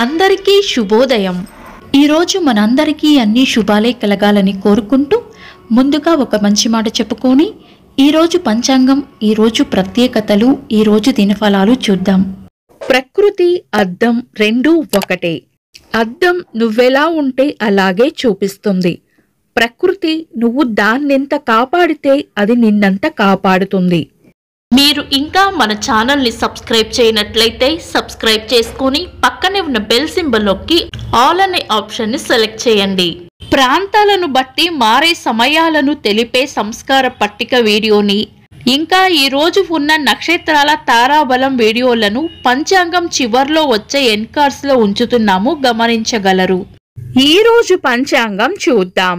అందరికీ శుభోదయం. ఈరోజు మనందరికీ అన్ని శుభాలే కలగాలని కోరుకుంటూ ముందుగా ఒక మంచి మాట చెప్పుకొని ఈరోజు పంచాంగం, ఈరోజు ప్రత్యేకతలు, ఈరోజు దినఫలాలు చూద్దాం. ప్రకృతి అద్దం రెండూ ఒకటే. అద్దం నువ్వెలా ఉంటే అలాగే చూపిస్తుంది. ప్రకృతి నువ్వు దాన్నెంత కాపాడితే అది నిన్నంత కాపాడుతుంది. మీరు ఇంకా మన ఛానల్ని సబ్స్క్రైబ్ చేయనట్లయితే సబ్స్క్రైబ్ చేసుకొని పక్కనే ఉన్న బెల్ సింబల్ నొక్కి ఆల్ అనే ఆప్షన్ని సెలెక్ట్ చేయండి. ప్రాంతాలను బట్టి మారే సమయాలను తెలిపే సంస్కార పట్టిక వీడియోని, ఇంకా ఈ రోజు ఉన్న నక్షత్రాల తారాబలం వీడియోలను పంచాంగం చివర్లో వచ్చే ఎన్కార్స్ లో ఉంచుతున్నాము, గమనించగలరు. ఈ రోజు పంచాంగం చూద్దాం.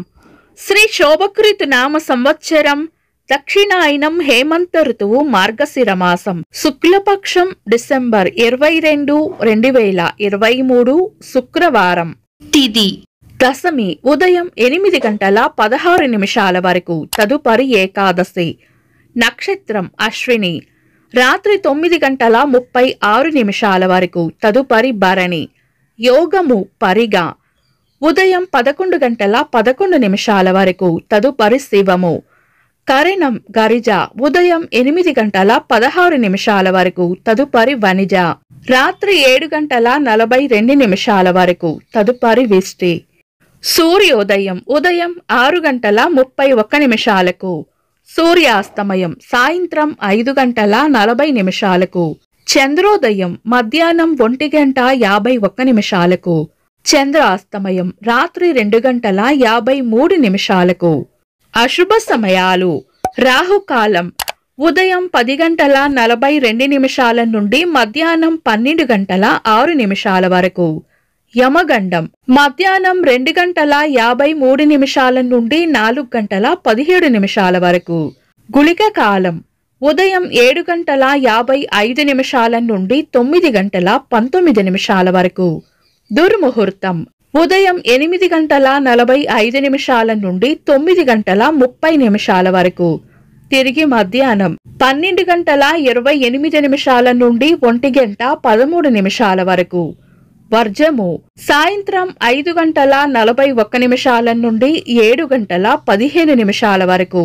శ్రీ శోభకృతు నామ సంవత్సరం, దక్షిణాయనం, హేమంత ఋతువు, మార్గశిర మాసం, శుక్లపక్షం, డిసెంబర్ 22, 2023, శుక్రవారం. తిథి దశమి ఉదయం 8:16 వరకు, తదుపరి ఏకాదశి. నక్షత్రం అశ్విని. రాత్రి 9:36 వరకు, తదుపరి భరణి. యోగము పరిగా. ఉదయం 11:11 వరకు, తదుపరి శివము. కరణం గరిజ. ఉదయం 8:16 వరకు, తదుపరి వనిజ. రాత్రి 7:42 వరకు, తదుపరి విష్టి. సూర్యోదయం ఉదయం 6:31, సూర్యాస్తమయం సాయంత్రం 5:40. చంద్రోదయం మధ్యాహ్నం 1:51, చంద్రాస్తమయం రాత్రి 2:53. అశుభ సమయాలు. రాహుకాలం ఉదయం 10:42 నుండి మధ్యాహ్నం 12:06 వరకు. యమగండం మధ్యాహ్నం 2:53 నుండి 4:17 వరకు. గుళిక కాలం ఉదయం 7:55 నుండి 9:19 వరకు. దుర్ముహూర్తం ఉదయం 8:45 నుండి 9:30 వరకు. తిరిగి మధ్యాహ్నం 12:28 నుండి 1:13 వరకు. వర్జము సాయంత్రం 5:41 నుండి 7:15 వరకు.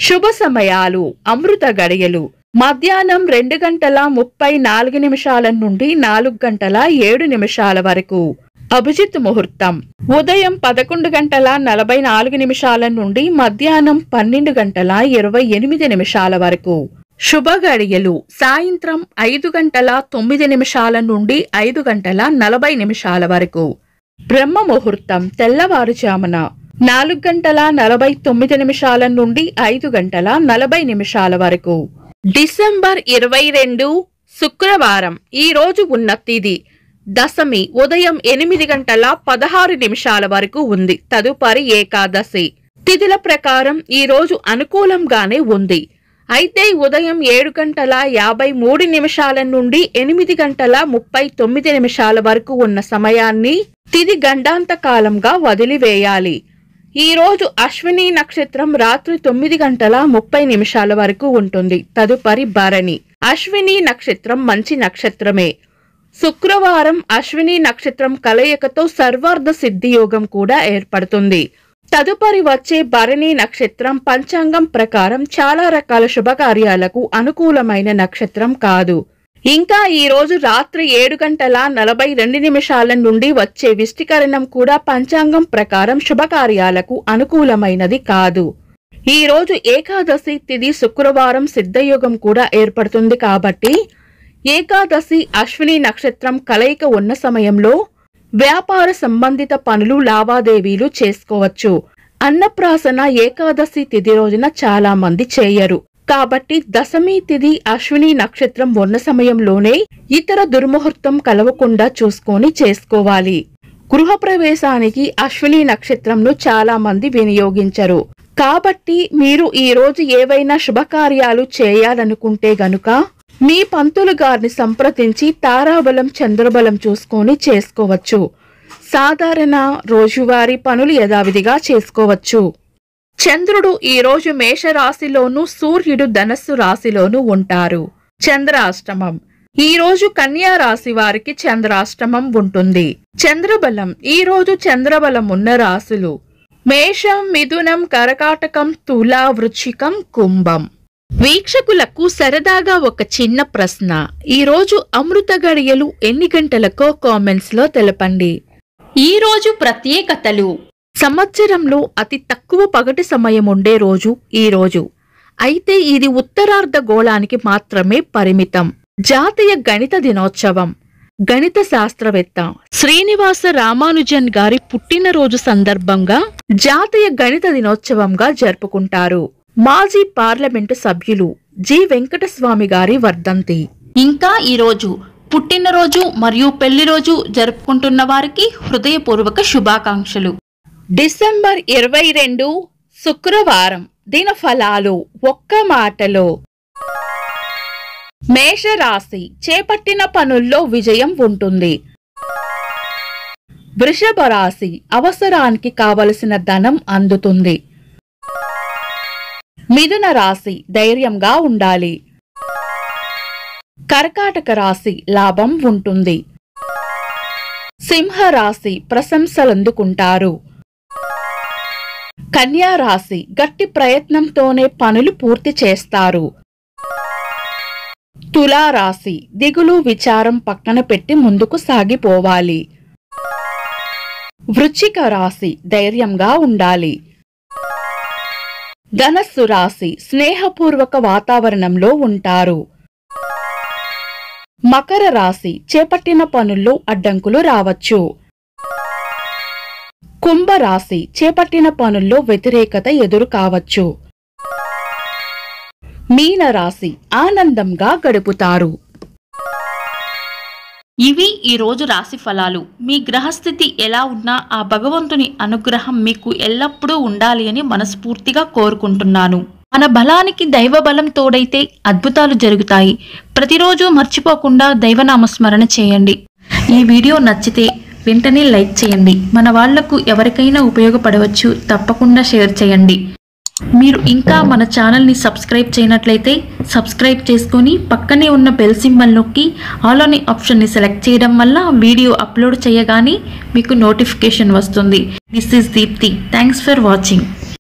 శుభ సమయాలు. అమృత గడియలు మధ్యాహ్నం 2:34 నుండి 4:07 వరకు. అభిజిత్ ముహూర్తం ఉదయం 11:44 నుండి మధ్యాహ్నం 12:28 వరకు. శుభ గడియలు సాయంత్రం 5:09 నుండి 5:40 వరకు. బ్రహ్మ ముహూర్తం తెల్లవారుజామున 4:49 నుండి 5:40 వరకు. డిసెంబర్ 22, శుక్రవారం. ఈ రోజు ఉన్న తిథి దశమి ఉదయం 8:16 వరకు ఉంది, తదుపరి ఏకాదశి. తిథుల ప్రకారం ఈ రోజు అనుకూలంగానే ఉంది. అయితే ఉదయం 7:53 నుండి 8:39 వరకు ఉన్న సమయాన్ని తిథి గండాంత కాలంగా వదిలివేయాలి. ఈ రోజు అశ్విని నక్షత్రం రాత్రి 9:30 వరకు ఉంటుంది, తదుపరి భరణి. అశ్విని నక్షత్రం మంచి నక్షత్రమే. శుక్రవారం అశ్విని నక్షత్రం కలయికతో సర్వార్థ సిద్ధి యోగం కూడా ఏర్పడుతుంది. తదుపరి వచ్చే భరణి నక్షత్రం పంచాంగం ప్రకారం చాలా రకాల శుభకార్యాలకు అనుకూలమైన నక్షత్రం కాదు. ఇంకా ఈ రోజు రాత్రి 7:42 నుండి వచ్చే విష్టికరణం కూడా పంచాంగం ప్రకారం శుభకార్యాలకు అనుకూలమైనది కాదు. ఈ రోజు ఏకాదశి తిథి శుక్రవారం సిద్ధయోగం కూడా ఏర్పడుతుంది కాబట్టి ఏకాదశి అశ్విని నక్షత్రం కలయిక ఉన్న సమయంలో వ్యాపార సంబంధిత పనులు, లావాదేవీలు చేసుకోవచ్చు. అన్నప్రాసన ఏకాదశి తిథి రోజున చాలా మంది చేయరు కాబట్టి దశమి తిథి అశ్విని నక్షత్రం ఉన్న సమయంలోనే ఇతర దుర్ముహూర్తం కలవకుండా చూసుకొని చేసుకోవాలి. గృహప్రవేశానికి అశ్విని నక్షత్రంను చాలా మంది వినియోగించరు కాబట్టి మీరు ఈ రోజు ఏవైనా శుభకార్యాలు చేయాలనుకుంటే గనుక మీ పంతులు గారిని సంప్రదించి తారాబలం, చంద్రబలం చూసుకొని చేసుకోవచ్చు. సాధారణ రోజువారీ పనులు యథావిధిగా చేసుకోవచ్చు. చంద్రుడు ఈ రోజు మేషరాశిలోను, సూర్యుడు ధనస్సు రాశిలోను ఉంటారు. చంద్రాష్టమం ఈ రోజు కన్యా రాశి వారికి చంద్రాష్టమం ఉంటుంది. చంద్రబలం. ఈ రోజు చంద్రబలం ఉన్న రాశులు మేషం, మిథునం, కర్కాటకం, తుల, వృశ్చికం, కుంభం. వీక్షకులకు సరదాగా ఒక చిన్న ప్రశ్న. ఈ రోజు అమృత గడియలు ఎన్ని గంటలకో కామెంట్స్ లో తెలపండి. ఈ రోజు ప్రత్యేకతలు. సంవత్సరంలో అతి తక్కువ పగటి సమయం ఉండే రోజు ఈ రోజు. అయితే ఇది ఉత్తరార్ధ గోళానికి మాత్రమే పరిమితం. జాతీయ గణిత దినోత్సవం. గణిత శాస్త్రవేత్త శ్రీనివాస రామానుజన్ గారి పుట్టినరోజు సందర్భంగా జాతీయ గణిత దినోత్సవంగా జరుపుకుంటారు. మాజీ పార్లమెంటు సభ్యులు జి వెంకటస్వామి గారి వర్ధంతి. ఇంకా ఈ రోజు పుట్టినరోజు మరియు పెళ్లి రోజు జరుపుకుంటున్న వారికి హృదయపూర్వక శుభాకాంక్షలు. డిసెంబర్ 22 శుక్రవారం. దినఫలాలు ఒక్క మాటలో. మేషరాశి. చేపట్టిన పనుల్లో విజయం ఉంటుంది. వృషభ రాశి. అవసరానికి కావలసిన ధనం అందుతుంది. మిథున రాశి. ధైర్యంగా ఉండాలి. కర్కాటక రాశి. లాభం ఉంటుంది. సింహరాశి. ప్రశంసలందుకుంటారు. కన్యా రాశి. గట్టి ప్రయత్నంతోనే పనులు పూర్తి చేస్తారు. తులారాశి. దిగులు విచారం పక్కన పెట్టి ముందుకు సాగిపోవాలి. వృశ్చిక రాశి. ధైర్యంగా ఉండాలి. ధనస్సు రాశి. స్నేహపూర్వక వాతావరణంలో ఉంటారు. మకర రాశి. చేపట్టిన పనుల్లో అడ్డంకులు రావచ్చు. కుంభరాశి. చేపట్టిన పనుల్లో వ్యతిరేకత ఎదురు కావచ్చు. మీనరాశి. ఆనందంగా గడుపుతారు. ఇవి ఈ రోజు రాశి ఫలాలు. మీ గ్రహస్థితి ఎలా ఉన్నా ఆ భగవంతుని అనుగ్రహం మీకు ఎల్లప్పుడూ ఉండాలి అని మనస్ఫూర్తిగా కోరుకుంటున్నాను. మన బలానికి దైవ బలం తోడైతే అద్భుతాలు జరుగుతాయి. ప్రతిరోజు మర్చిపోకుండా దైవనామస్మరణ చేయండి. ఈ వీడియో నచ్చితే వెంటనే లైక్ చేయండి. మన వాళ్లకు ఎవరికైనా ఉపయోగపడవచ్చు. తప్పకుండా షేర్ చేయండి. మీరు ఇంకా మన ఛానల్ని సబ్స్క్రైబ్ చేయనట్లయితే సబ్స్క్రైబ్ చేసుకొని పక్కనే ఉన్న బెల్ సింబల్ నొక్కి ఆల్ అనే ఆప్షన్ని సెలెక్ట్ చేయడం వల్ల వీడియో అప్లోడ్ చేయగానే మీకు నోటిఫికేషన్ వస్తుంది. This is Deepti. Thanks for watching.